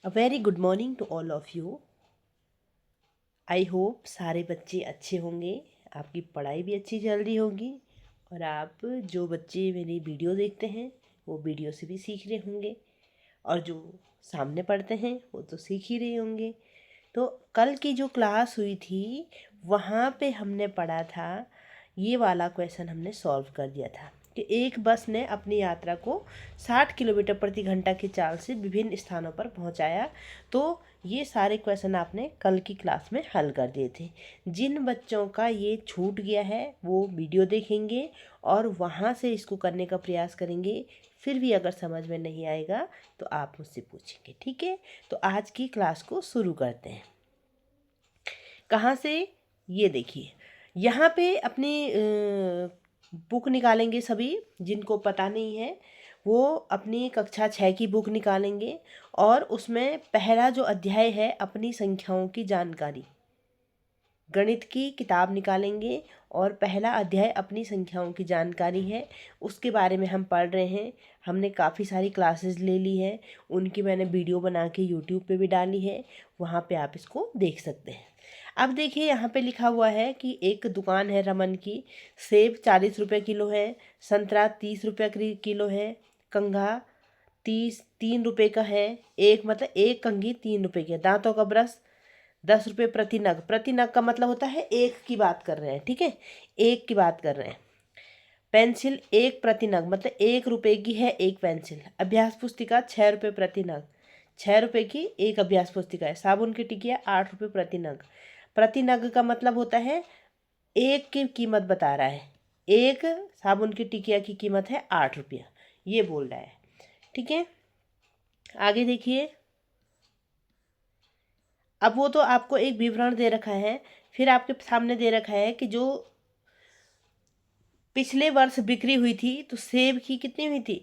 A very good morning to all of you. I hope सारे बच्चे अच्छे होंगे, आपकी पढ़ाई भी अच्छी चल रही होगी और आप जो बच्चे मेरी वीडियो देखते हैं वो वीडियो से भी सीख रहे होंगे और जो सामने पढ़ते हैं वो तो सीख ही रहे होंगे। तो कल की जो क्लास हुई थी वहाँ पे हमने पढ़ा था, ये वाला क्वेश्चन हमने सॉल्व कर दिया था कि एक बस ने अपनी यात्रा को 60 किलोमीटर प्रति घंटा की चाल से विभिन्न स्थानों पर पहुंचाया। तो ये सारे क्वेश्चन आपने कल की क्लास में हल कर दिए थे। जिन बच्चों का ये छूट गया है वो वीडियो देखेंगे और वहाँ से इसको करने का प्रयास करेंगे। फिर भी अगर समझ में नहीं आएगा तो आप मुझसे पूछेंगे, ठीक है। तो आज की क्लास को शुरू करते हैं। कहाँ से, ये देखिए यहाँ पे अपनी बुक निकालेंगे। सभी जिनको पता नहीं है वो अपनी कक्षा 6 की बुक निकालेंगे और उसमें पहला जो अध्याय है अपनी संख्याओं की जानकारी, गणित की किताब निकालेंगे और पहला अध्याय अपनी संख्याओं की जानकारी है, उसके बारे में हम पढ़ रहे हैं। हमने काफ़ी सारी क्लासेस ले ली है, उनकी मैंने वीडियो बना के यूट्यूब पे भी डाली है, वहाँ पे आप इसको देख सकते हैं। अब देखिए यहाँ पे लिखा हुआ है कि एक दुकान है रमन की, सेब 40 रुपये किलो है, संतरा 30 रुपये किलो है, कंघा 3 रुपये का है, एक मतलब एक कंघी 3 रुपये की है, दांतों का ब्रश 10 रुपये प्रति नग। प्रति नग का मतलब होता है एक की बात कर रहे हैं, ठीक है, एक की बात कर रहे हैं। पेंसिल 1 प्रति नग मतलब 1 रुपये की है एक पेंसिल। अभ्यास पुस्तिका 6 रुपये प्रति नग, 6 रुपये की एक अभ्यास पुस्तिका है। साबुन की टिकिया 8 रुपये प्रति नग। प्रति नग का मतलब होता है एक की कीमत बता रहा है, एक साबुन की टिकिया की कीमत है 8 रुपया, ये बोल रहा है, ठीक है। आगे देखिए, अब वो तो आपको एक विवरण दे रखा है, फिर आपके सामने दे रखा है कि जो पिछले वर्ष बिक्री हुई थी तो सेब की कितनी हुई थी,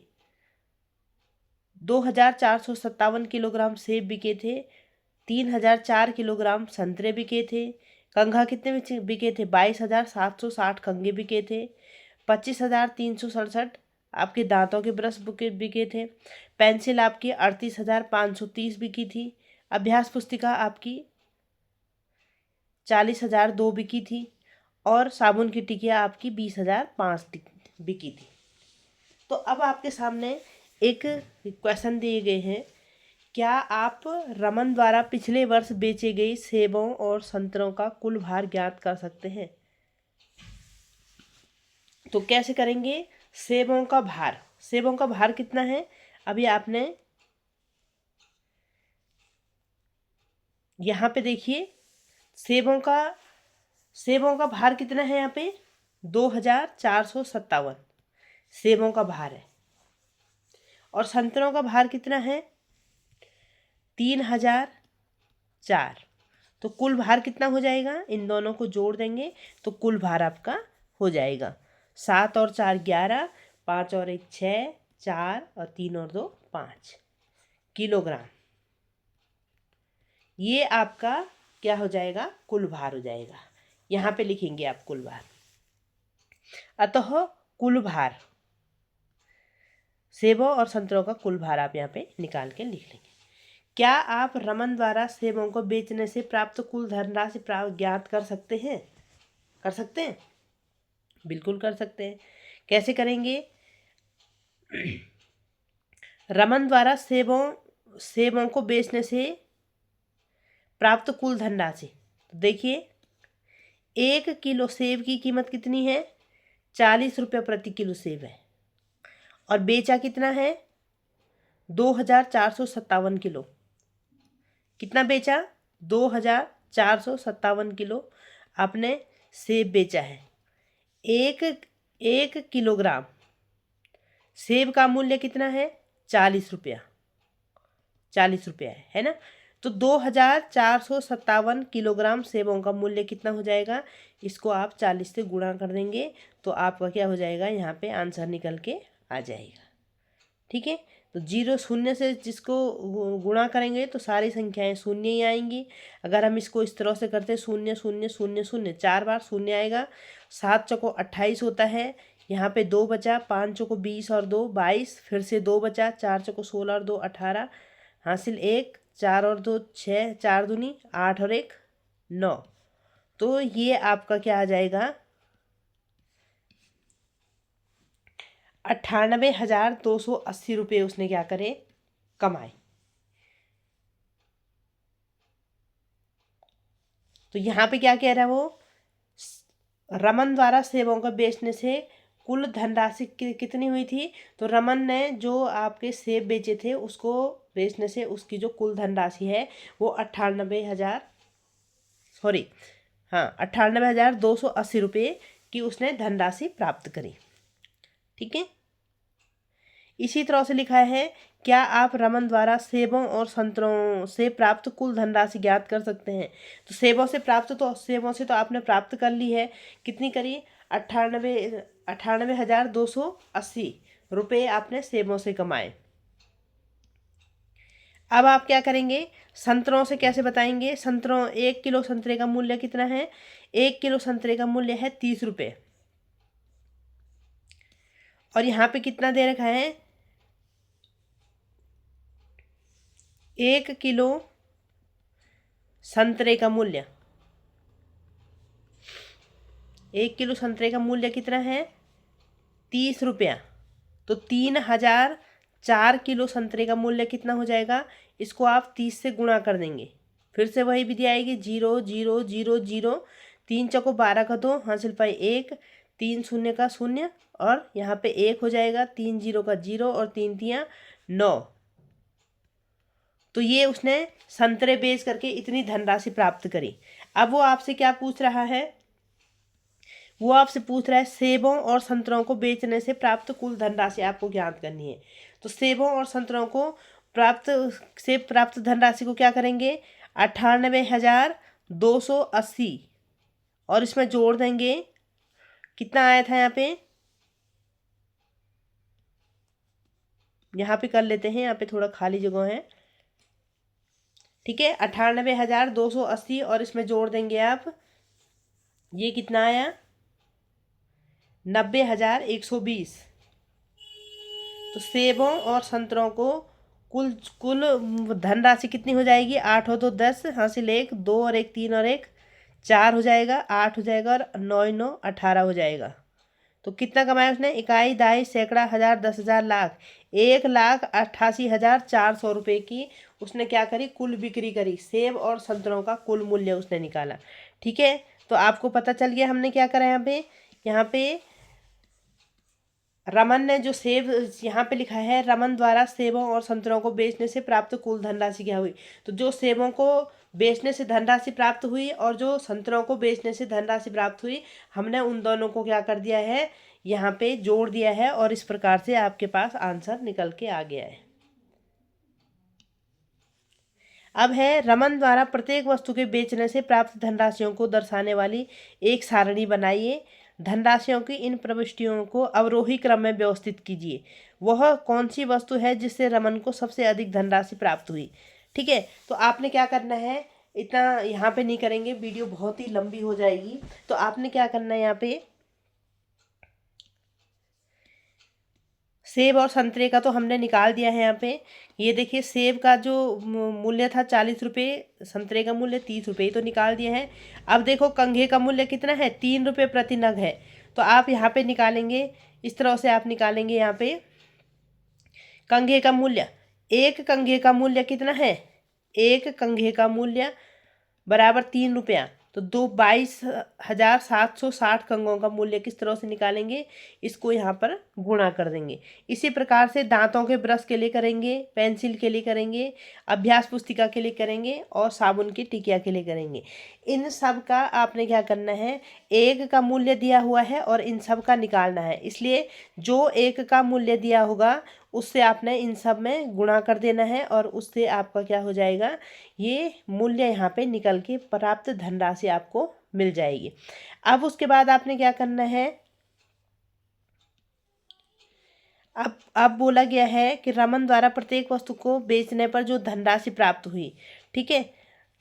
2457 किलोग्राम सेब बिके थे, 3004 किलोग्राम संतरे बिके थे। कंघा कितने बिके थे, 22,760 कंघे बिके थे। 25,367 आपके दांतों के ब्रश बिके थे। पेंसिल आपकी 38,530 बिकी थी। अभ्यास पुस्तिका आपकी 40,002 बिकी थी और साबुन की टिकिया आपकी 20,005 बिकी थी। तो अब आपके सामने एक क्वेश्चन दिए गए हैं, क्या आप रमन द्वारा पिछले वर्ष बेचे गए सेबों और संतरों का कुल भार ज्ञात कर सकते हैं। तो कैसे करेंगे, सेबों का भार, सेबों का भार कितना है, अभी आपने यहाँ पे देखिए सेबों का भार कितना है, यहाँ पे 2,457 सेबों का भार है और संतरों का भार कितना है 3,004। तो कुल भार कितना हो जाएगा, इन दोनों को जोड़ देंगे तो कुल भार आपका हो जाएगा 7 और 4 11, 5 और 1 6, 4 और 3 और 2 5 किलोग्राम। ये आपका क्या हो जाएगा, कुल भार हो जाएगा। यहाँ पे लिखेंगे आप कुल भार। अतः कुल भार, सेबों और संतरों का कुल भार आप यहाँ पे निकाल के लिख लेंगे। क्या आप रमन द्वारा सेबों को बेचने से प्राप्त कुल धनराशि ज्ञात कर सकते हैं। कर सकते हैं, बिल्कुल कर सकते हैं। कैसे करेंगे, रमन द्वारा सेबों को बेचने से प्राप्त कुल धनराशि, तो देखिए 1 किलो सेब की कीमत कितनी है, 40 रुपये प्रति किलो सेब है और बेचा कितना है 2,457 किलो। कितना बेचा, 2,457 किलो आपने सेब बेचा है। एक किलोग्राम सेब का मूल्य कितना है 40 रुपया, 40 रुपया है ना। तो 2,457 किलोग्राम सेबों का मूल्य कितना हो जाएगा, इसको आप 40 से गुणा कर देंगे तो आपका क्या हो जाएगा, यहाँ पे आंसर निकल के आ जाएगा, ठीक है। तो 0 शून्य से जिसको गुणा करेंगे तो सारी संख्याएं शून्य ही आएंगी। अगर हम इसको इस तरह से करते 0 0 0 0, 4 बार शून्य आएगा। 7 चौको 28 होता है, यहाँ पे 2 बचा, 5 चौको 20 और 2 22, फिर से 2 बचा, 4 चौको 16 और 2 18, हासिल 1, 4 और 2 6, 4 दूनी 8 और 1 9। तो ये आपका क्या आ जाएगा 98,280 रुपये उसने क्या करे कमाए। तो यहाँ पे क्या कह रहा है वो, रमन द्वारा सेवों को बेचने से कुल धनराशि कितनी हुई थी। तो रमन ने जो आपके सेब बेचे थे उसको बेचने से उसकी जो कुल धनराशि है वो 98,000 सॉरी हाँ 98,280 रुपये की उसने धनराशि प्राप्त करी। ठीक है, इसी तरह से लिखा है, क्या आप रमन द्वारा सेबों और संतरों से प्राप्त कुल धनराशि ज्ञात कर सकते हैं। तो सेबों से तो आपने प्राप्त कर ली है, कितनी करी 98,280 रुपये आपने सेबों से कमाए। अब आप क्या करेंगे, संतरों से कैसे बताएंगे। संतरों 1 किलो संतरे का मूल्य कितना है, 1 किलो संतरे का मूल्य है 30 रुपये। और यहाँ पे कितना दे रखा है, 1 किलो संतरे का मूल्य, 1 किलो संतरे का मूल्य कितना है 30 रुपया। तो 3,000 4 किलो संतरे का मूल्य कितना हो जाएगा, इसको आप 30 से गुणा कर देंगे। फिर से वही विधि आएगी, 0 0 0 0, 3 चौको 12 का 2, हासिल पाई 1, 3 शून्य का 0 और यहाँ पे 1 हो जाएगा, 3 0 का 0 और 3 तियाँ 9। तो ये उसने संतरे बेच करके इतनी धनराशि प्राप्त करी। अब वो आपसे क्या पूछ रहा है, वो आपसे पूछ रहा है सेबों और संतरों को बेचने से प्राप्त कुल धनराशि आपको ज्ञात करनी है। तो सेबों और संतरों को प्राप्त धनराशि को क्या करेंगे 98,280 और इसमें जोड़ देंगे, कितना आया था यहाँ पे कर लेते हैं, यहाँ पे थोड़ा खाली जगह है। ठीक है, 98,280 और इसमें जोड़ देंगे आप, ये कितना आया 90,120। तो सेबों और संतरों को कुल धनराशि कितनी हो जाएगी, 8 हो तो 10, हासिल 1, 2 और 1 3 और 1 4 हो जाएगा, 8 हो जाएगा और 9 9 18 हो जाएगा। तो कितना कमाया उसने, इकाई दाई सैकड़ा हजार 10,000 लाख 1,88,400 रुपये की उसने क्या करी कुल बिक्री करी। सेब और संतरों का कुल मूल्य उसने निकाला। ठीक है, तो आपको पता चल गया हमने क्या करा यहाँ पे रमन ने जो सेब यहाँ पे लिखा है, रमन द्वारा सेबों और संतरों को बेचने से प्राप्त कुल धनराशि क्या हुई। तो जो सेबों को बेचने से धनराशि प्राप्त हुई और जो संतरों को बेचने से धनराशि प्राप्त हुई, हमने उन दोनों को क्या कर दिया है यहाँ पे जोड़ दिया है और इस प्रकार से आपके पास आंसर निकल के आ गया है। अब है, रमन द्वारा प्रत्येक वस्तु के बेचने से प्राप्त धनराशियों को दर्शाने वाली एक सारणी बनाइए। धनराशियों की इन प्रविष्टियों को अवरोही क्रम में व्यवस्थित कीजिए। वह कौन सी वस्तु है जिससे रमन को सबसे अधिक धनराशि प्राप्त हुई। ठीक है, तो आपने क्या करना है, इतना यहाँ पे नहीं करेंगे, वीडियो बहुत ही लंबी हो जाएगी। तो आपने क्या करना है, यहाँ पे सेब और संतरे का तो हमने निकाल दिया है। यहाँ पे ये देखिए, सेब का जो मूल्य था 40 रुपये, संतरे का मूल्य 30 रुपये, तो निकाल दिया है। अब देखो कंघे का मूल्य कितना है, 3 रुपये प्रति नग है। तो आप यहाँ पे निकालेंगे, इस तरह से आप निकालेंगे यहाँ पे कंघे का मूल्य। एक कंघे का मूल्य कितना है, एक कंघे का मूल्य बराबर 3 रुपया। तो 22,760 कंघों का मूल्य किस तरह से निकालेंगे, इसको यहाँ पर गुणा कर देंगे। इसी प्रकार से दांतों के ब्रश के लिए करेंगे, पेंसिल के लिए करेंगे, अभ्यास पुस्तिका के लिए करेंगे और साबुन की टिकिया के लिए करेंगे। इन सब का आपने क्या करना है, एक का मूल्य दिया हुआ है और इन सब का निकालना है। इसलिए जो एक का मूल्य दिया होगा उससे आपने इन सब में गुणा कर देना है और उससे आपका क्या हो जाएगा, ये मूल्य यहाँ पे निकल के प्राप्त धनराशि आपको मिल जाएगी। अब उसके बाद आपने क्या करना है, अब बोला गया है कि रमन द्वारा प्रत्येक वस्तु को बेचने पर जो धनराशि प्राप्त हुई, ठीक है,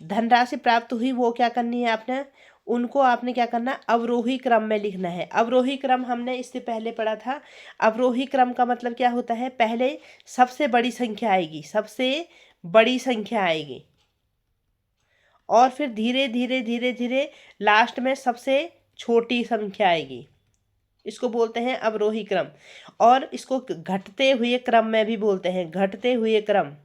धनराशि प्राप्त हुई वो क्या करनी है आपने, उनको आपने क्या करना, अवरोही क्रम में लिखना है। अवरोही क्रम हमने इससे पहले पढ़ा था। अवरोही क्रम का मतलब क्या होता है, पहले सबसे बड़ी संख्या आएगी, सबसे बड़ी संख्या आएगी और फिर धीरे धीरे धीरे धीरे लास्ट में सबसे छोटी संख्या आएगी। इसको बोलते हैं अवरोही क्रम। और इसको घटते हुए क्रम में भी बोलते हैं, घटते हुए क्रम।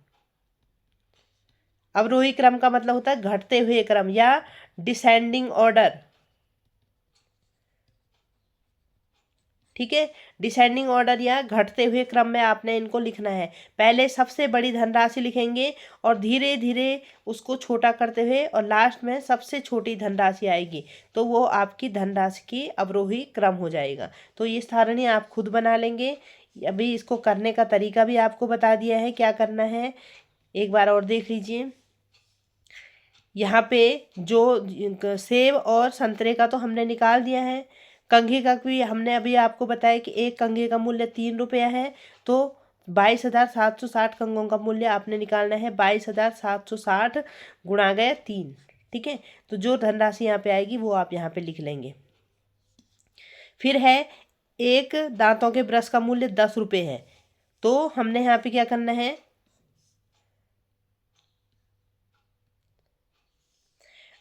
अवरोही क्रम का मतलब होता है घटते हुए क्रम या डिसेंडिंग ऑर्डर। ठीक है, डिसेंडिंग ऑर्डर या घटते हुए क्रम में आपने इनको लिखना है। पहले सबसे बड़ी धनराशि लिखेंगे और धीरे धीरे उसको छोटा करते हुए और लास्ट में सबसे छोटी धनराशि आएगी, तो वो आपकी धनराशि की अवरोही क्रम हो जाएगा। तो ये सारणी आप खुद बना लेंगे। अभी इसको करने का तरीका भी आपको बता दिया है, क्या करना है एक बार और देख लीजिए। यहाँ पे जो सेब और संतरे का तो हमने निकाल दिया है। कंघी का भी हमने अभी आपको बताया कि एक कंघी का मूल्य 3 रुपया है, तो 22,760 कंघों का मूल्य आपने निकालना है। 22,760 गुणा गए 3। ठीक है, तो जो धनराशि यहाँ पे आएगी वो आप यहाँ पे लिख लेंगे। फिर है एक दांतों के ब्रश का मूल्य 10 रुपये है, तो हमने यहाँ पे क्या करना है,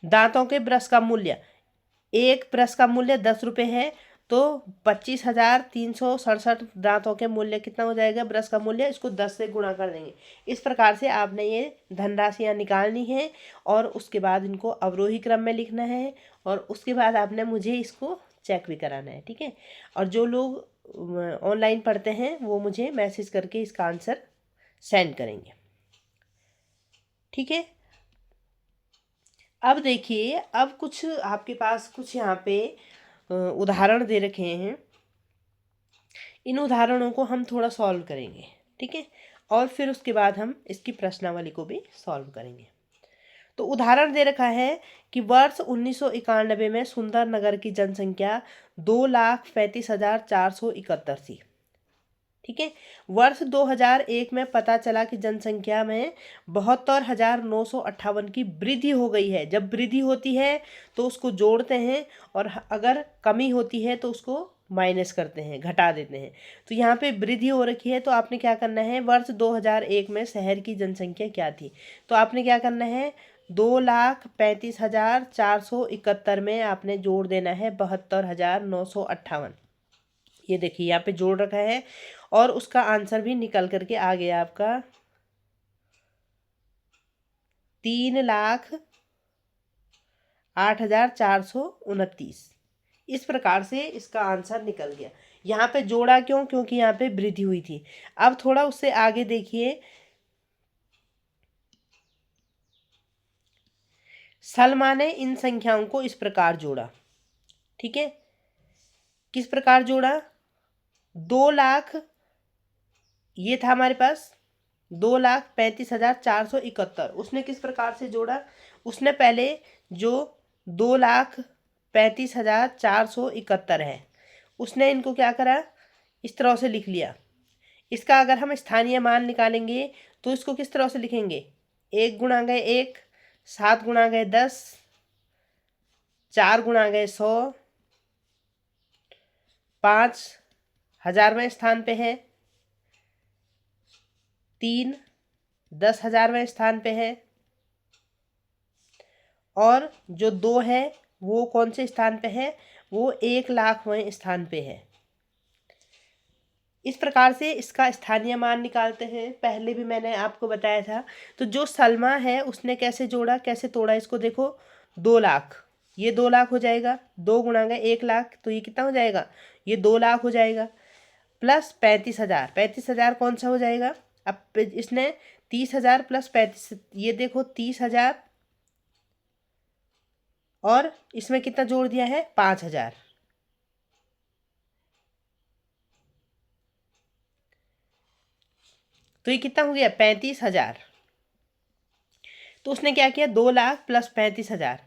दांतों के ब्रश का मूल्य, एक ब्रश का मूल्य 10 रुपये है, तो 25,367 दांतों के मूल्य कितना हो जाएगा ब्रश का मूल्य, इसको 10 से गुणा कर देंगे। इस प्रकार से आपने ये धनराशियाँ निकालनी है और उसके बाद इनको अवरोही क्रम में लिखना है और उसके बाद आपने मुझे इसको चेक भी कराना है। ठीक है, और जो लोग ऑनलाइन पढ़ते हैं वो मुझे मैसेज करके इसका आंसर सेंड करेंगे। ठीक है, अब देखिए, अब कुछ आपके पास कुछ यहाँ पे उदाहरण दे रखे हैं। इन उदाहरणों को हम थोड़ा सॉल्व करेंगे। ठीक है, और फिर उसके बाद हम इसकी प्रश्नावली को भी सॉल्व करेंगे। तो उदाहरण दे रखा है कि वर्ष 1991 में सुंदर नगर की जनसंख्या 2,35,471 थी। ठीक है, वर्ष 2001 में पता चला कि जनसंख्या में 72,958 की वृद्धि हो गई है। जब वृद्धि होती है तो उसको जोड़ते हैं और अगर कमी होती है तो उसको माइनस करते हैं, घटा देते हैं। तो यहाँ पे वृद्धि हो रखी है, तो आपने क्या करना है, वर्ष 2001 में शहर की जनसंख्या क्या थी, तो आपने क्या करना है, 2,35,471 में आपने जोड़ देना है 72,958। ये देखिए यहाँ पे जोड़ रखा है और उसका आंसर भी निकल करके आ गया आपका 3,08,429। इस प्रकार से इसका आंसर निकल गया। यहाँ पे जोड़ा क्यों, क्योंकि यहाँ पे वृद्धि हुई थी। अब थोड़ा उससे आगे देखिए, सलमा ने इन संख्याओं को इस प्रकार जोड़ा। ठीक है, किस प्रकार जोड़ा, 2 लाख, ये था हमारे पास 2,35,471। उसने किस प्रकार से जोड़ा, उसने पहले जो 2,35,471 है उसने इनको क्या करा, इस तरह से लिख लिया। इसका अगर हम स्थानीय मान निकालेंगे तो इसको किस तरह से लिखेंगे, 1 गुणा गए 1, 7 गुणा गए 10, 4 गुणा गए 100, 5 हजारवें स्थान पे है, 3 10,000वें स्थान पे है और जो 2 है वो कौन से स्थान पे है, वो 1,00,000वें स्थान पे है। इस प्रकार से इसका स्थानीय मान निकालते हैं, पहले भी मैंने आपको बताया था। तो जो सलमा है उसने कैसे जोड़ा, कैसे तोड़ा, इसको देखो, 2 लाख, ये 2 लाख हो जाएगा, 2 गुणा गए 1,00,000, तो ये कितना हो जाएगा, ये 2 लाख हो जाएगा, प्लस 35,000, 35,000 कौन सा हो जाएगा, अब इसने 30,000 प्लस 35, ये देखो 30,000 और इसमें कितना जोड़ दिया है, 5,000, तो ये कितना हो गया, 35,000। तो उसने क्या किया, 2 लाख प्लस 35,000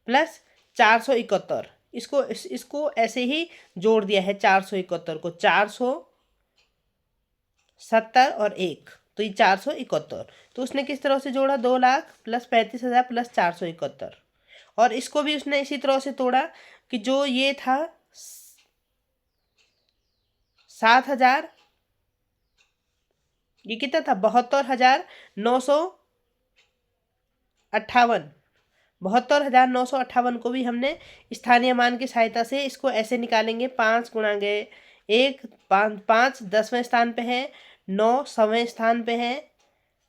प्लस 471, इसको ऐसे ही जोड़ दिया है, 471 को, 470 और 1, तो ये 471। तो उसने किस तरह से जोड़ा, 2 लाख प्लस 35,000 प्लस 471, और इसको भी उसने इसी तरह से तोड़ा कि जो ये था 7,000, ये कितना था, 72,900 58, 72,958 को भी हमने स्थानीय मान की सहायता से इसको ऐसे निकालेंगे। 5 गुणा गए 1, 5 10वें स्थान पे है, 9 100वें स्थान पे है,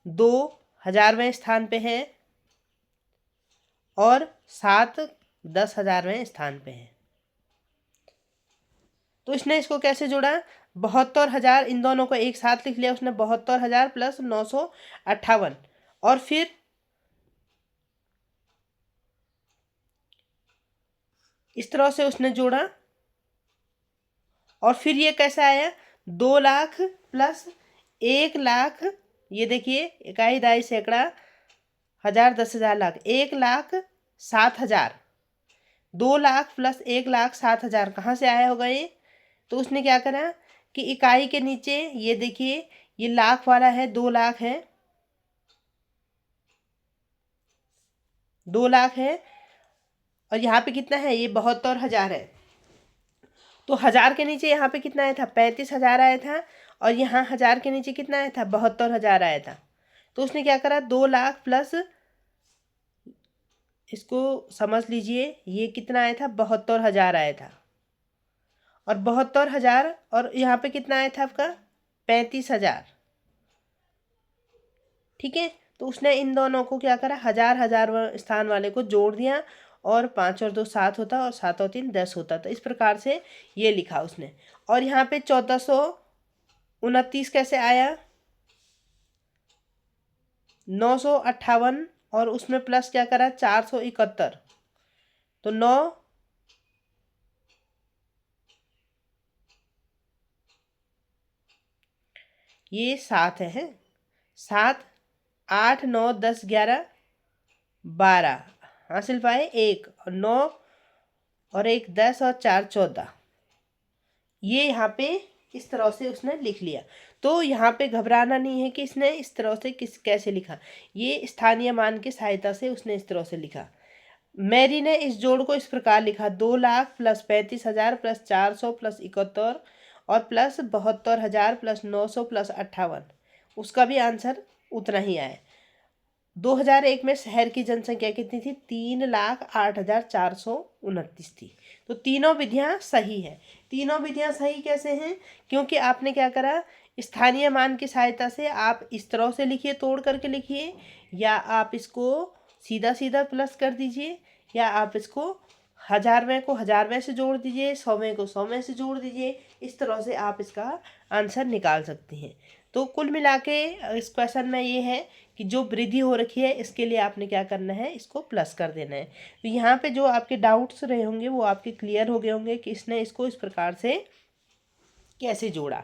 2 1000वें स्थान पे है और 7 10,000वें स्थान पे है। तो इसने इसको कैसे जोड़ा? 72,000, इन दोनों को एक साथ लिख लिया उसने, 72,000 प्लस 958, और फिर इस तरह से उसने जोड़ा। और फिर ये कैसे आया? 2 लाख प्लस 1 लाख, ये देखिए इकाई दहाई सैकड़ा हजार 10,000 लाख, 1,07,000, 2 लाख प्लस 1,07,000 कहाँ से आया होगा ये? तो उसने क्या करा कि इकाई के नीचे ये देखिए ये लाख वाला है, 2 लाख है, 2 लाख है, और यहाँ पे कितना है? ये 72,000 है। तो 1000 के नीचे यहाँ पे कितना आया था? 35,000 आया था, और यहाँ 1000 के नीचे कितना आया था? 72,000 आया था। तो उसने क्या करा? 2 लाख प्लस, इसको समझ लीजिए, ये कितना आया था? 72,000 आया था, और 72,000 और यहाँ पे कितना आया था आपका? 35,000। ठीक है, तो उसने इन दोनों को क्या करा? 1000 स्थान वाले को जोड़ दिया, और 5 और 2 7 होता, और 7 और 3 10 होता। तो इस प्रकार से ये लिखा उसने। और यहाँ पे 1429 कैसे आया? 958, और उसमें प्लस क्या करा? 471, तो 9 ये 7 है, 7 8 9 10 11 12 हासिल पाए 1, और 9 और 1 10 और 4 14। ये यहाँ पे इस तरह से उसने लिख लिया। तो यहाँ पे घबराना नहीं है कि इसने इस तरह से कैसे लिखा। ये स्थानीय मान की सहायता से उसने इस तरह से लिखा। मैरी ने इस जोड़ को इस प्रकार लिखा: 2 लाख प्लस 35,000 प्लस 400 प्लस 71 और प्लस 72,000 प्लस 900 प्लस 58। उसका भी आंसर उतना ही आया। 2001 में शहर की जनसंख्या कितनी थी? 3,08,429 थी। तो तीनों विधियां सही है। तीनों विधियां सही कैसे हैं? क्योंकि आपने क्या करा? स्थानीय मान की सहायता से आप इस तरह से लिखिए, तोड़ करके लिखिए, या आप इसको सीधा सीधा प्लस कर दीजिए, या आप इसको 1000वें को 1000वें से जोड़ दीजिए, 100वें को 100वें से जोड़ दीजिए। इस तरह से आप इसका आंसर निकाल सकते हैं। तो कुल मिला के इस क्वेश्चन में ये है कि जो वृद्धि हो रखी है इसके लिए आपने क्या करना है? इसको प्लस कर देना है। तो यहाँ पे जो आपके डाउट्स रहे होंगे वो आपके क्लियर हो गए होंगे कि इसने इसको इस प्रकार से कैसे जोड़ा।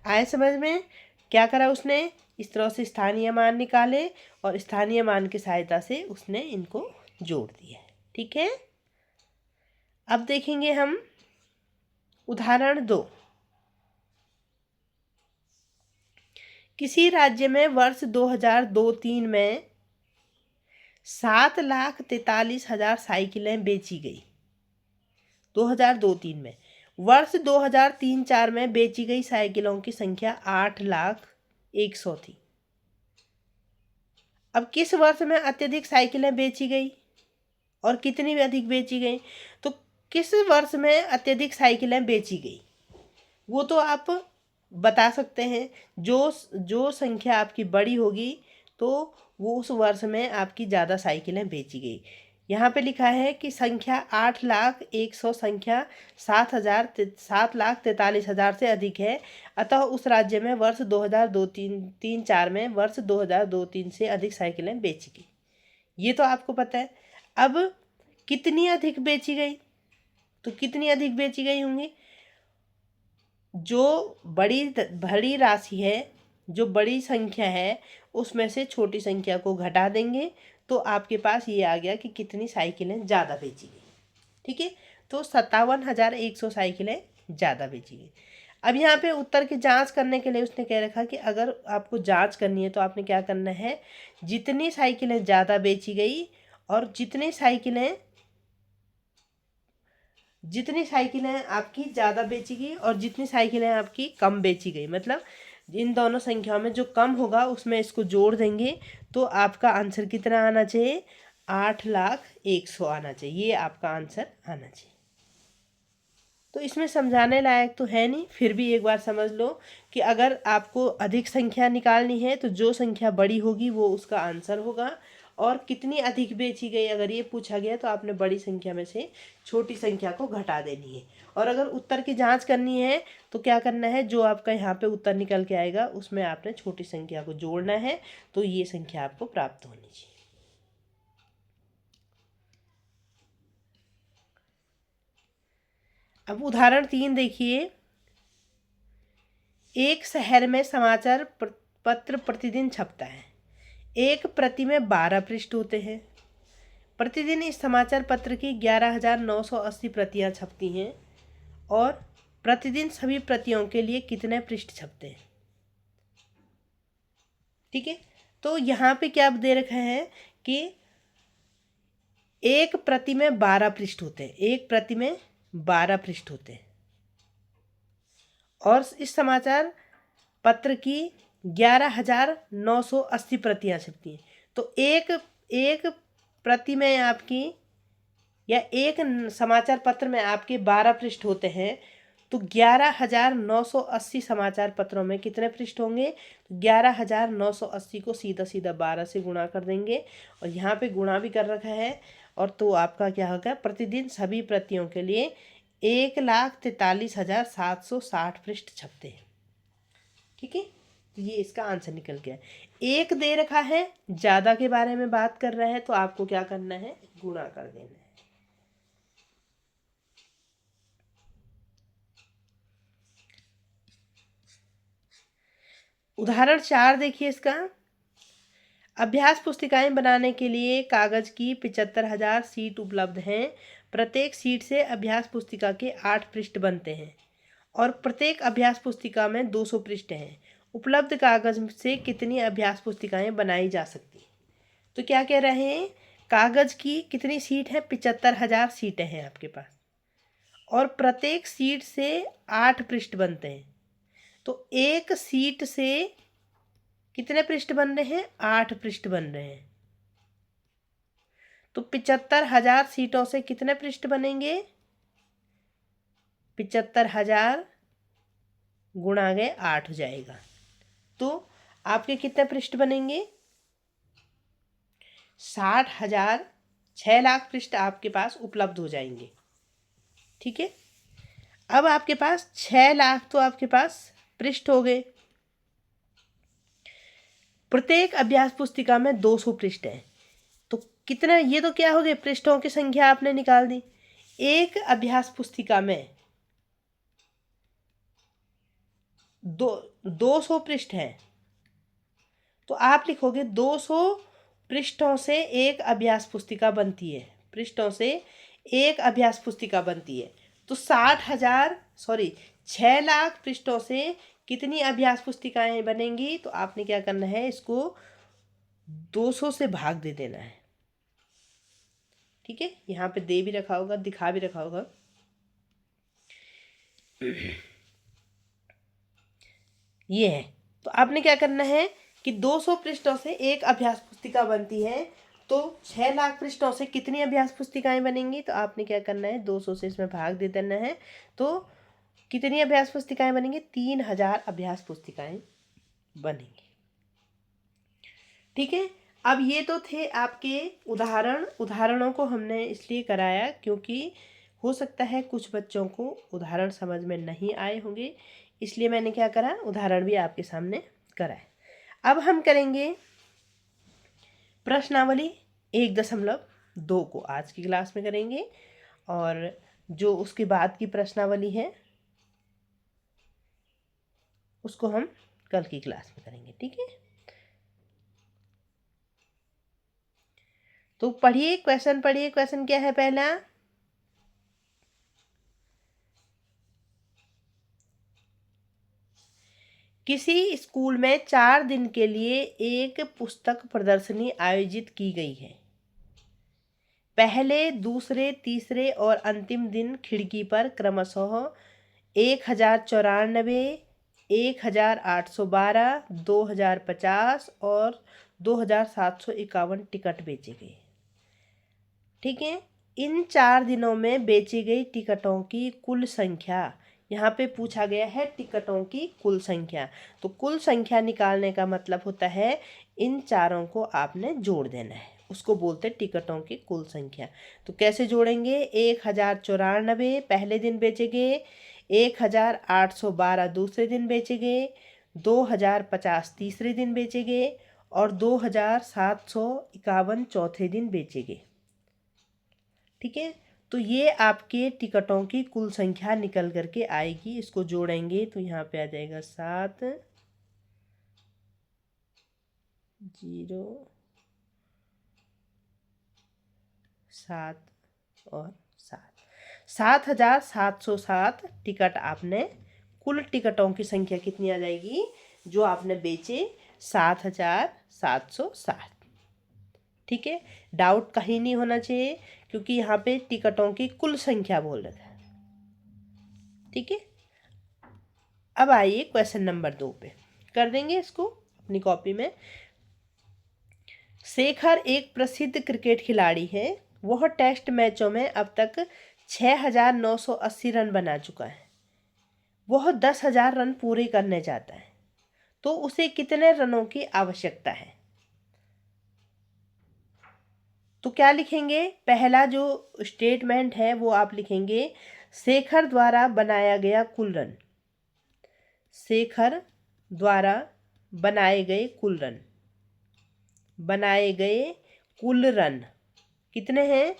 आए समझ में? क्या करा उसने? इस तरह से स्थानीय मान निकाले, और स्थानीय मान की सहायता से उसने इनको जोड़ दिया। ठीक है, अब देखेंगे हम उदाहरण 2। किसी राज्य में वर्ष 2002-03 में 7,43,000 साइकिलें बेची गई। 2002-03 में। वर्ष 2003-04 में बेची गई साइकिलों की संख्या 8,01,000 थी। अब किस वर्ष में अत्यधिक साइकिलें बेची गई और कितनी अधिक बेची गई? तो किस वर्ष में अत्यधिक साइकिलें बेची गई वो तो आप बता सकते हैं। जो संख्या आपकी बड़ी होगी तो वो उस वर्ष में आपकी ज़्यादा साइकिलें बेची गई। यहाँ पे लिखा है कि संख्या 8,01,000 संख्या 7,43,000 से अधिक है, अतः उस राज्य में वर्ष 2002-03-04 में वर्ष 2002-03 से अधिक साइकिलें बेची गई। ये तो आपको पता है। अब कितनी अधिक बेची गई? तो कितनी अधिक बेची गई होंगी? जो बड़ी राशि है, जो बड़ी संख्या है, उसमें से छोटी संख्या को घटा देंगे तो आपके पास ये आ गया कि कितनी साइकिलें ज़्यादा बेची गई। ठीक है, तो 57,100 साइकिलें ज़्यादा बेची गई। अब यहाँ पे उत्तर की जांच करने के लिए उसने कह रखा कि अगर आपको जांच करनी है तो आपने क्या करना है, जितनी साइकिलें ज़्यादा बेची गई और जितनी साइकिलें आपकी ज़्यादा बेची गई और जितनी साइकिलें आपकी कम बेची गई, मतलब इन दोनों संख्याओं में जो कम होगा उसमें इसको जोड़ देंगे तो आपका आंसर कितना आना चाहिए, 8,01,000 आना चाहिए। ये आपका आंसर आना चाहिए। तो इसमें समझाने लायक तो है नहीं, फिर भी एक बार समझ लो कि अगर आपको अधिक संख्या निकालनी है तो जो संख्या बड़ी होगी वो उसका आंसर होगा। और कितनी अधिक बेची गई अगर ये पूछा गया तो आपने बड़ी संख्या में से छोटी संख्या को घटा देनी है। और अगर उत्तर की जांच करनी है तो क्या करना है, जो आपका यहाँ पे उत्तर निकल के आएगा उसमें आपने छोटी संख्या को जोड़ना है, तो ये संख्या आपको प्राप्त होनी चाहिए। अब उदाहरण 3 देखिए। एक शहर में समाचार पत्र प्रतिदिन छपता है। एक प्रति में 12 पृष्ठ होते हैं। प्रतिदिन इस समाचार पत्र की 11,980 प्रतियां छपती हैं और प्रतिदिन सभी प्रतियों के लिए कितने पृष्ठ छपते हैं। ठीक है, तो यहाँ पे क्या दे रखा है कि एक प्रति में 12 पृष्ठ होते हैं, एक प्रति में 12 पृष्ठ होते हैं और इस समाचार पत्र की 11,980 प्रतियां छपती हैं। तो एक एक प्रति में आपकी या एक समाचार पत्र में आपके 12 पृष्ठ होते हैं, तो 11,980 समाचार पत्रों में कितने पृष्ठ होंगे, 11,980 को सीधा सीधा 12 से गुणा कर देंगे और यहाँ पे गुणा भी कर रखा है। और तो आपका क्या होगा, प्रतिदिन सभी प्रतियों के लिए 1,43,760 पृष्ठ छपते हैं। ठीक है, तो ये इसका आंसर निकल गया। एक दे रखा है, ज़्यादा के बारे में बात कर रहे हैं तो आपको क्या करना है, गुणा कर देना है। उदाहरण 4 देखिए इसका। अभ्यास पुस्तिकाएं बनाने के लिए कागज की 75,000 सीट उपलब्ध हैं। प्रत्येक सीट से अभ्यास पुस्तिका के 8 पृष्ठ बनते हैं और प्रत्येक अभ्यास पुस्तिका में 200 पृष्ठ हैं। उपलब्ध कागज से कितनी अभ्यास पुस्तिकाएं बनाई जा सकती हैं। तो क्या कह रहे हैं, कागज की कितनी सीट है, 75,000 सीटें हैं आपके पास और प्रत्येक सीट से 8 पृष्ठ बनते हैं। तो एक सीट से कितने पृष्ठ बन रहे हैं, 8 पृष्ठ बन रहे हैं। तो 75,000 सीटों से कितने पृष्ठ बनेंगे, 75,000 गुणा गए 8 हो जाएगा। तो आपके कितने पृष्ठ बनेंगे, 60,000, 6 लाख पृष्ठ आपके पास उपलब्ध हो जाएंगे। ठीक है, अब आपके पास 6 लाख तो आपके पास पृष्ठ हो गए। प्रत्येक अभ्यास पुस्तिका में 200 पृष्ठ है, तो कितना, ये तो क्या हो गए, पृष्ठों की संख्या आपने निकाल दी। एक अभ्यास पुस्तिका में 200 पृष्ठ है, तो आप लिखोगे 200 पृष्ठों से एक अभ्यास पुस्तिका बनती है, पृष्ठों से एक अभ्यास पुस्तिका बनती है। तो 6 लाख पृष्ठों से कितनी अभ्यास पुस्तिकाएं बनेंगी, तो आपने क्या करना है, इसको 200 से भाग दे देना है। ठीक है, यहाँ पे दे भी रखा होगा, दिखा भी रखा होगा। ये है, तो आपने क्या करना है कि 200 पृष्ठों से एक अभ्यास पुस्तिका बनती है, तो 6 लाख पृष्ठों से कितनी अभ्यास पुस्तिकाएं बनेंगी, तो आपने क्या करना है, 200 से इसमें भाग दे देना है। तो कितनी अभ्यास पुस्तिकाएं बनेंगी, 3,000 अभ्यास पुस्तिकाएं बनेंगी। ठीक है, अब ये तो थे आपके उदाहरणों को हमने इसलिए कराया क्योंकि हो सकता है कुछ बच्चों को उदाहरण समझ में नहीं आए होंगे, इसलिए मैंने क्या करा, उदाहरण भी आपके सामने कराए। अब हम करेंगे प्रश्नावली 1.2 को आज की क्लास में करेंगे और जो उसके बाद की प्रश्नावली है उसको हम कल की क्लास में करेंगे। ठीक है, तो पढ़िए क्वेश्चन, पढ़िए क्वेश्चन क्या है पहला, किसी स्कूल में 4 दिन के लिए एक पुस्तक प्रदर्शनी आयोजित की गई है। पहले, दूसरे, तीसरे और अंतिम दिन खिड़की पर क्रमशः 1,094, 1812, 2050 और 2751 टिकट बेचे गए। ठीक है, इन 4 दिनों में बेची गई टिकटों की कुल संख्या, यहाँ पे पूछा गया है टिकटों की कुल संख्या। तो कुल संख्या निकालने का मतलब होता है इन चारों को आपने जोड़ देना है, उसको बोलते हैं टिकटों की कुल संख्या। तो कैसे जोड़ेंगे? 1094 पहले दिन बेचे गए, 1812 दूसरे दिन बेचे गए, 2050 तीसरे दिन बेचे गए और 2751 चौथे दिन बेचे गए। ठीक है, तो ये आपके टिकटों की कुल संख्या निकल करके आएगी। इसको जोड़ेंगे तो यहाँ पे आ जाएगा 7 0 7 और 7,707 टिकट आपने, कुल टिकटों की संख्या कितनी आ जाएगी जो आपने बेचे? 7,707। ठीक है, डाउट कहीं नहीं होना चाहिए क्योंकि यहाँ पे टिकटों की कुल संख्या बोल रहा था। ठीक है, अब आइए क्वेश्चन नंबर 2 पे कर देंगे इसको अपनी कॉपी में। शेखर एक प्रसिद्ध क्रिकेट खिलाड़ी है। वह टेस्ट मैचों में अब तक 6,980 रन बना चुका है। वह 10,000 रन पूरे करने चाहता है, तो उसे कितने रनों की आवश्यकता है? तो क्या लिखेंगे? पहला जो स्टेटमेंट है वो आप लिखेंगे शेखर द्वारा बनाया गया कुल रन। शेखर द्वारा बनाए गए कुल रन, बनाए गए कुल रन कितने हैं?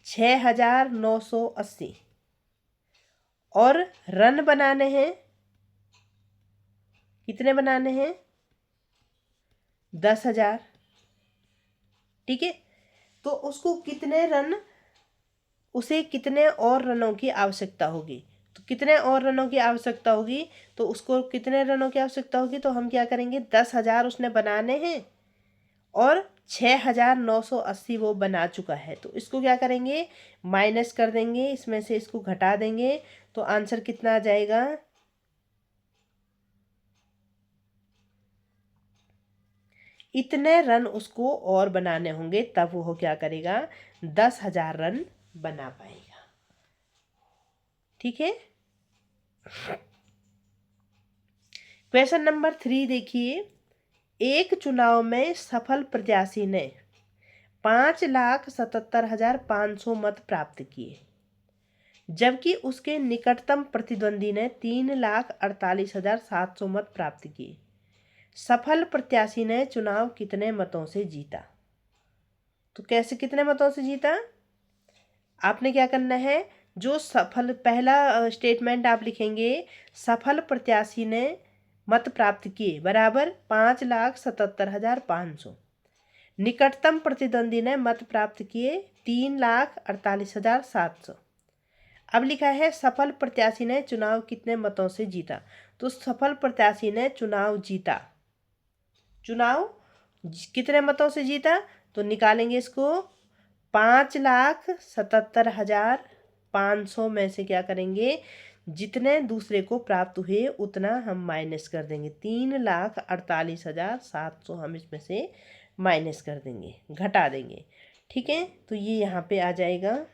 6,980 और रन बनाने हैं, कितने बनाने हैं? 10,000। ठीक है, तो उसको कितने रन, उसे कितने और रनों की आवश्यकता होगी? तो कितने और रनों की आवश्यकता होगी? तो उसको कितने रनों की आवश्यकता होगी? तो हम क्या करेंगे, 10,000 उसने बनाने हैं और 6,980 वो बना चुका है। तो इसको क्या करेंगे, माइनस कर देंगे, इसमें से इसको घटा देंगे। तो आंसर कितना आ जाएगा? इतने रन उसको और बनाने होंगे, तब वो क्या करेगा, 10,000 रन बना पाएगा। ठीक है, क्वेश्चन नंबर 3 देखिए। एक चुनाव में सफल प्रत्याशी ने 5,77,500 मत प्राप्त किए, जबकि उसके निकटतम प्रतिद्वंदी ने 3,48,700 मत प्राप्त किए। सफल प्रत्याशी ने चुनाव कितने मतों से जीता? तो कैसे, कितने मतों से जीता? आपने क्या करना है, जो सफल, पहला स्टेटमेंट आप लिखेंगे सफल प्रत्याशी ने मत प्राप्त किए बराबर 5,77,500, निकटतम प्रतिद्वंदी ने मत प्राप्त किए 3,48,700। अब लिखा है सफल प्रत्याशी ने चुनाव कितने मतों से जीता। तो सफल प्रत्याशी ने चुनाव जीता, चुनाव कितने मतों से जीता? तो निकालेंगे इसको, 5,77,500 में से क्या करेंगे, जितने दूसरे को प्राप्त हुए उतना हम माइनस कर देंगे। 3,48,700 हम इसमें से माइनस कर देंगे, घटा देंगे। ठीक है, तो ये यहाँ पे आ जाएगा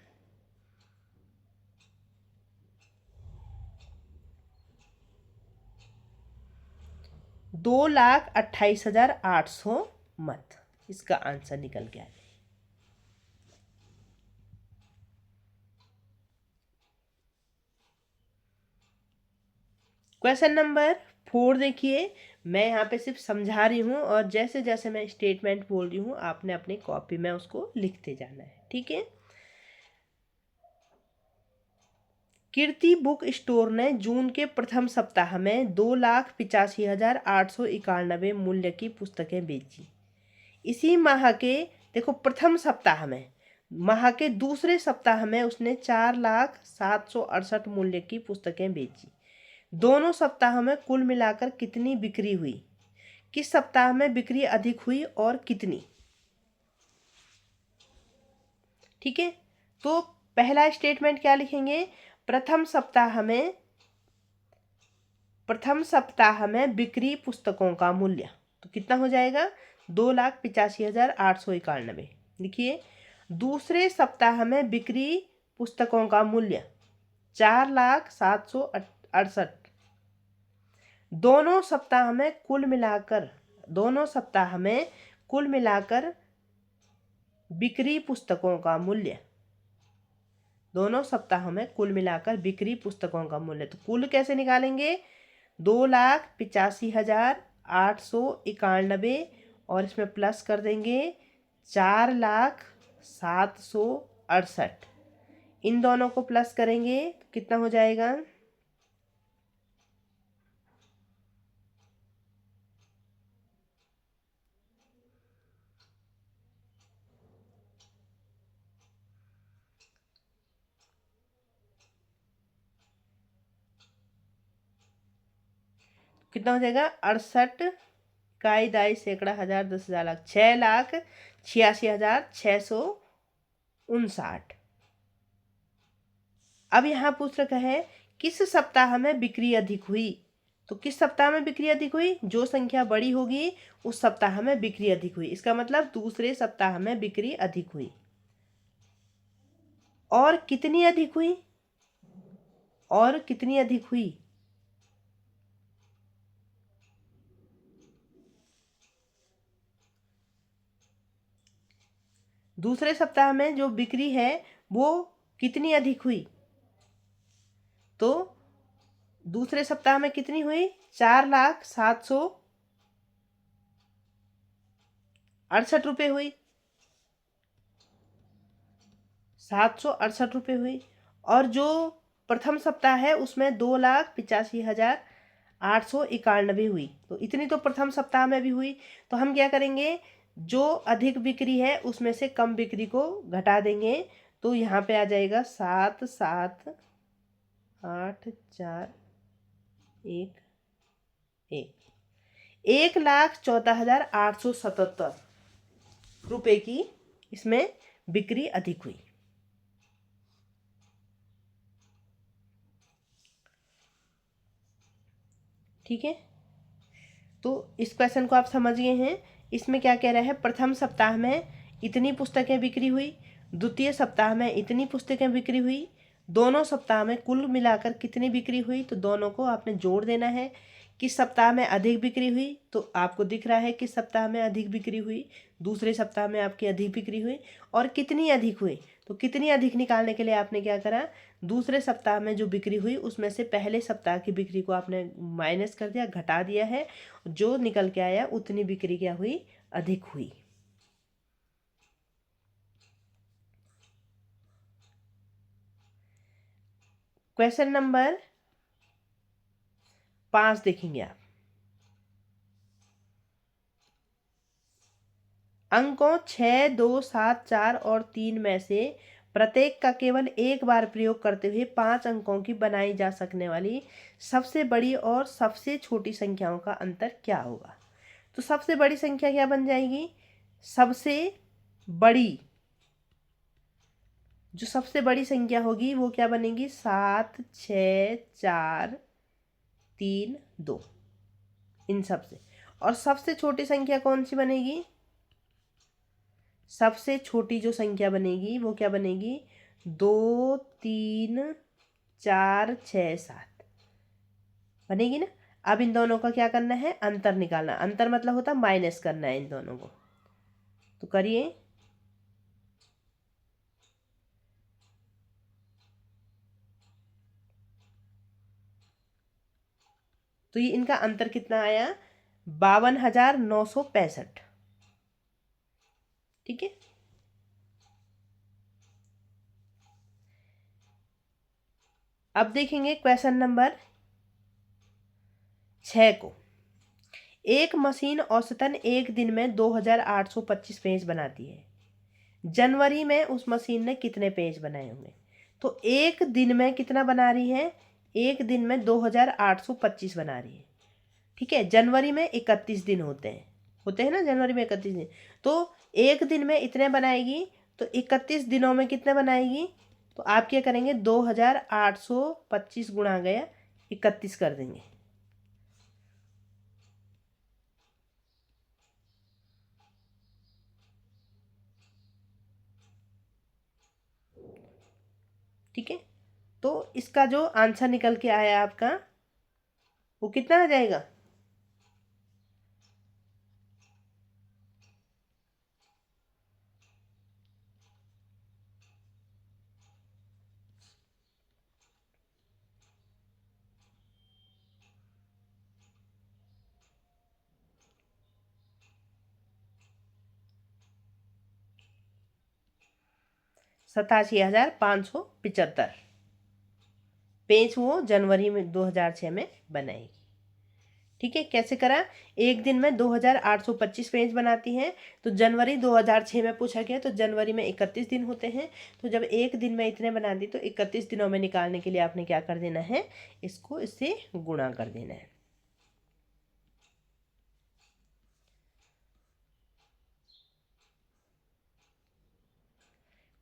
2,28,800 मत। इसका आंसर निकल गया। क्वेश्चन नंबर 4 देखिए। मैं यहाँ पे सिर्फ समझा रही हूँ और जैसे जैसे मैं स्टेटमेंट बोल रही हूँ आपने अपनी कॉपी में उसको लिखते जाना है। ठीक है, कीर्ति बुक स्टोर ने जून के प्रथम सप्ताह में 2,85,891 मूल्य की पुस्तकें बेची। इसी माह के, देखो प्रथम सप्ताह में, माह के दूसरे सप्ताह में उसने 4,768 मूल्य की पुस्तकें बेची। दोनों सप्ताह में कुल मिलाकर कितनी बिक्री हुई? किस सप्ताह में बिक्री अधिक हुई और कितनी? ठीक है, तो पहला स्टेटमेंट क्या लिखेंगे, प्रथम सप्ताह में प्रथम सप्ताह में बिक्री पुस्तकों का मूल्य, तो कितना हो जाएगा 2,85,891। लिखिए दूसरे सप्ताह में बिक्री पुस्तकों का मूल्य 4,768। दोनों सप्ताह में कुल मिलाकर बिक्री पुस्तकों का मूल्य, दोनों सप्ताह में कुल मिलाकर बिक्री पुस्तकों का मूल्य, तो कुल कैसे निकालेंगे 2,85,891 और इसमें प्लस कर देंगे 4,768। इन दोनों को प्लस करेंगे तो कितना हो जाएगा, कितना हो जाएगा 68 इकाई दाई सैकड़ा हजार 10,000 लाख 6,86,659। अब यहाँ पूछ रखा है किस सप्ताह में बिक्री अधिक हुई, तो किस सप्ताह में बिक्री अधिक हुई, जो संख्या बड़ी होगी उस सप्ताह में बिक्री अधिक हुई, इसका मतलब दूसरे सप्ताह में बिक्री अधिक हुई। और कितनी अधिक हुई, और कितनी अधिक हुई, दूसरे सप्ताह में जो बिक्री है वो कितनी अधिक हुई, तो दूसरे सप्ताह में कितनी हुई 4,768 रुपये हुई, 768 रुपये हुई। और जो प्रथम सप्ताह है उसमें 2,85,891 हुई, तो इतनी तो प्रथम सप्ताह में भी हुई। तो हम क्या करेंगे, जो अधिक बिक्री है उसमें से कम बिक्री को घटा देंगे, तो यहाँ पे आ जाएगा 7,7,8,4,1,1 1,14,877 रुपये की इसमें बिक्री अधिक हुई। ठीक है, तो इस क्वेश्चन को आप समझ गए हैं। इसमें क्या कह रहा है, प्रथम सप्ताह में इतनी पुस्तकें बिक्री हुई, द्वितीय सप्ताह में इतनी पुस्तकें बिक्री हुई, दोनों सप्ताह में कुल मिलाकर कितनी बिक्री हुई, तो दोनों को आपने जोड़ देना है। किस सप्ताह में अधिक बिक्री हुई, तो आपको दिख रहा है किस सप्ताह में अधिक बिक्री हुई, दूसरे सप्ताह में आपकी अधिक बिक्री हुई। और कितनी अधिक हुई, तो कितनी अधिक निकालने के लिए आपने क्या करा, दूसरे सप्ताह में जो बिक्री हुई उसमें से पहले सप्ताह की बिक्री को आपने माइनस कर दिया, घटा दिया है, जो निकल के आया उतनी बिक्री क्या हुई, अधिक हुई। क्वेश्चन नंबर 5 देखेंगे आप। अंकों 6, 2, 7, 4 और 3 में से प्रत्येक का केवल एक बार प्रयोग करते हुए 5 अंकों की बनाई जा सकने वाली सबसे बड़ी और सबसे छोटी संख्याओं का अंतर क्या होगा। तो सबसे बड़ी संख्या क्या बन जाएगी, सबसे बड़ी, जो सबसे बड़ी संख्या होगी वो क्या बनेगी 7, 6, 4, 3, 2, इन सब से। और सबसे छोटी संख्या कौन सी बनेगी, सबसे छोटी जो संख्या बनेगी वो क्या बनेगी 2, 3, 4, 6, 7 बनेगी ना। अब इन दोनों का क्या करना है, अंतर निकालना। अंतर मतलब होता है माइनस करना है इन दोनों को, तो करिए। तो ये इनका अंतर कितना आया 52,965। ठीक है, अब देखेंगे क्वेश्चन नंबर 6 को। एक मशीन औसतन एक दिन में 2,825 पेज बनाती है। जनवरी में उस मशीन ने कितने पेज बनाए होंगे, तो एक दिन में कितना बना रही है, एक दिन में 2,825 बना रही है। ठीक है, जनवरी में 31 दिन होते हैं ना, जनवरी में 31 दिन, तो एक दिन में इतने बनाएगी, तो 31 दिनों में कितने बनाएगी, तो आप क्या करेंगे 2,825 गुणा गया 31 कर देंगे। ठीक है, तो इसका जो आंसर निकल के आया आपका वो कितना आ जाएगा? ₹87,575 पेज वो जनवरी में 2006 में बनाएगी। ठीक है, कैसे करा? एक दिन में 2825 पेज बनाती हैं, तो जनवरी 2006 में पूछा गया, तो जनवरी में 31 दिन होते हैं, तो जब एक दिन में इतने बना दी तो 31 दिनों में निकालने के लिए आपने क्या कर देना है, इसको इससे गुणा कर देना है।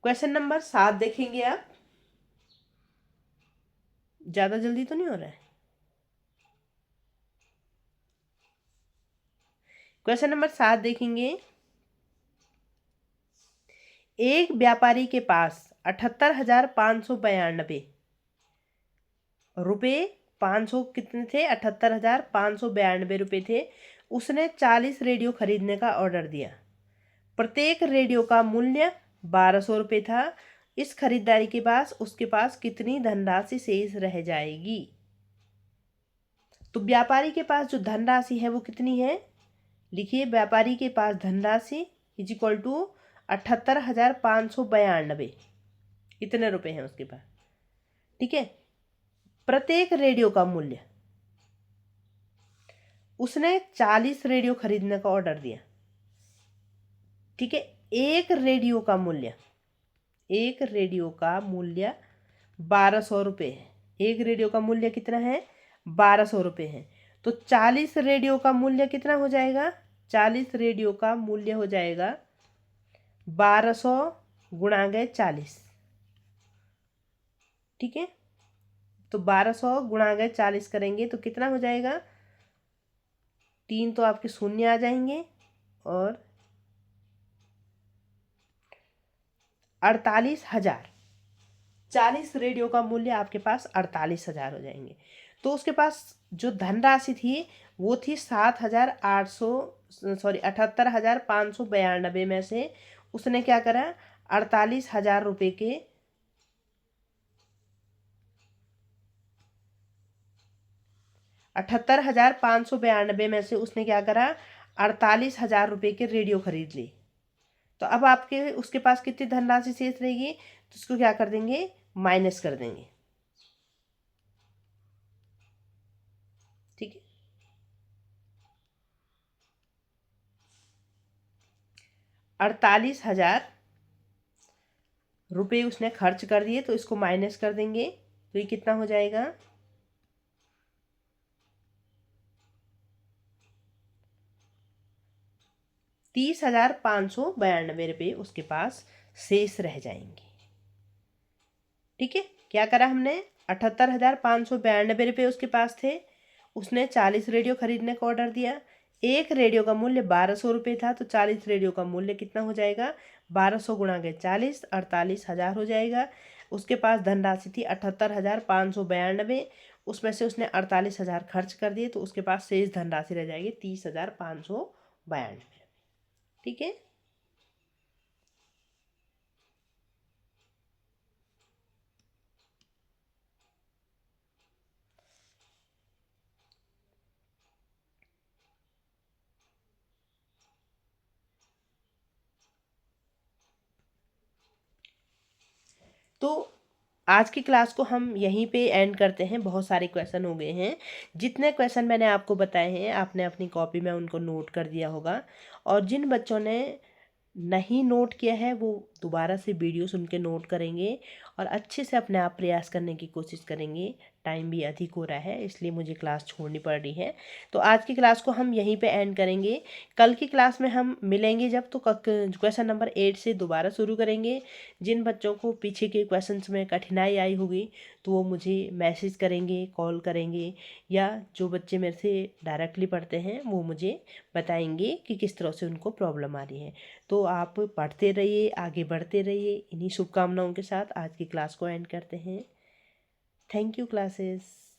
क्वेश्चन नंबर 7 देखेंगे आप। ज्यादा जल्दी तो नहीं हो रहा है? क्वेश्चन नंबर 7 देखेंगे। एक व्यापारी के पास 78,592 रुपये, 500 कितने थे? 78,592 रुपये थे। उसने 40 रेडियो खरीदने का ऑर्डर दिया। प्रत्येक रेडियो का मूल्य 1200 रुपये था। इस खरीदारी के बाद उसके पास कितनी धनराशि शेष रह जाएगी? तो व्यापारी के पास जो धनराशि है वो कितनी है? लिखिए, व्यापारी के पास धनराशि इज इक्वल टू 78,592, इतने रुपए हैं उसके पास। ठीक है, प्रत्येक रेडियो का मूल्य, उसने 40 रेडियो खरीदने का ऑर्डर दिया। ठीक है, एक रेडियो का मूल्य 1200 रुपये है। एक रेडियो का मूल्य कितना है? 1200 रुपये है। तो 40 रेडियो का मूल्य कितना हो जाएगा? 40 रेडियो का मूल्य हो जाएगा 1200 गुणा गए 40। ठीक है, तो 1200 गुणा गए 40 करेंगे तो कितना हो जाएगा? 3 तो आपके शून्य आ जाएंगे और 48,000। 40 रेडियो का मूल्य आपके पास 48,000 हो जाएंगे। तो उसके पास जो धनराशि थी वो थी 78,592 में से उसने क्या करा? 48,000 रुपये के 78,592 में से उसने क्या करा? 48,000 रुपये के रेडियो खरीद ली। तो अब आपके उसके पास कितनी धनराशि शेष रहेगी? तो उसको क्या कर देंगे? माइनस कर देंगे। ठीक है, 48,000 रुपये उसने खर्च कर दिए, तो इसको माइनस कर देंगे, तो ये कितना हो जाएगा? 30,592 रुपये उसके पास शेष रह जाएंगे। ठीक है, क्या करा हमने? 78,592 रुपये उसके पास थे। उसने 40 रेडियो खरीदने का ऑर्डर दिया। एक रेडियो का मूल्य 1200 रुपये था, तो 40 रेडियो का मूल्य कितना हो जाएगा? 1200 गुणा के 40, 48,000 हो जाएगा। उसके पास धनराशि थी 78,592, उसमें से उसने 48,000 खर्च कर दिए, तो उसके पास शेष धनराशि रह जाएगी 30,592। ठीक है, तो आज की क्लास को हम यहीं पे एंड करते हैं। बहुत सारे क्वेश्चन हो गए हैं। जितने क्वेश्चन मैंने आपको बताए हैं आपने अपनी कॉपी में उनको नोट कर दिया होगा, और जिन बच्चों ने नहीं नोट किया है वो दोबारा से वीडियो सुन के नोट करेंगे और अच्छे से अपने आप प्रयास करने की कोशिश करेंगे। टाइम भी अधिक हो रहा है, इसलिए मुझे क्लास छोड़नी पड़ रही है। तो आज की क्लास को हम यहीं पे एंड करेंगे। कल की क्लास में हम मिलेंगे जब, तो क्वेश्चन नंबर 8 से दोबारा शुरू करेंगे। जिन बच्चों को पीछे के क्वेश्चंस में कठिनाई आई होगी तो वो मुझे मैसेज करेंगे, कॉल करेंगे, या जो बच्चे मेरे से डायरेक्टली पढ़ते हैं वो मुझे बताएंगे कि किस तरह से उनको प्रॉब्लम आ रही है। तो आप पढ़ते रहिए, आगे बढ़ते रहिए। इन्हीं शुभकामनाओं के साथ आज की क्लास को एंड करते हैं। Thank you classes.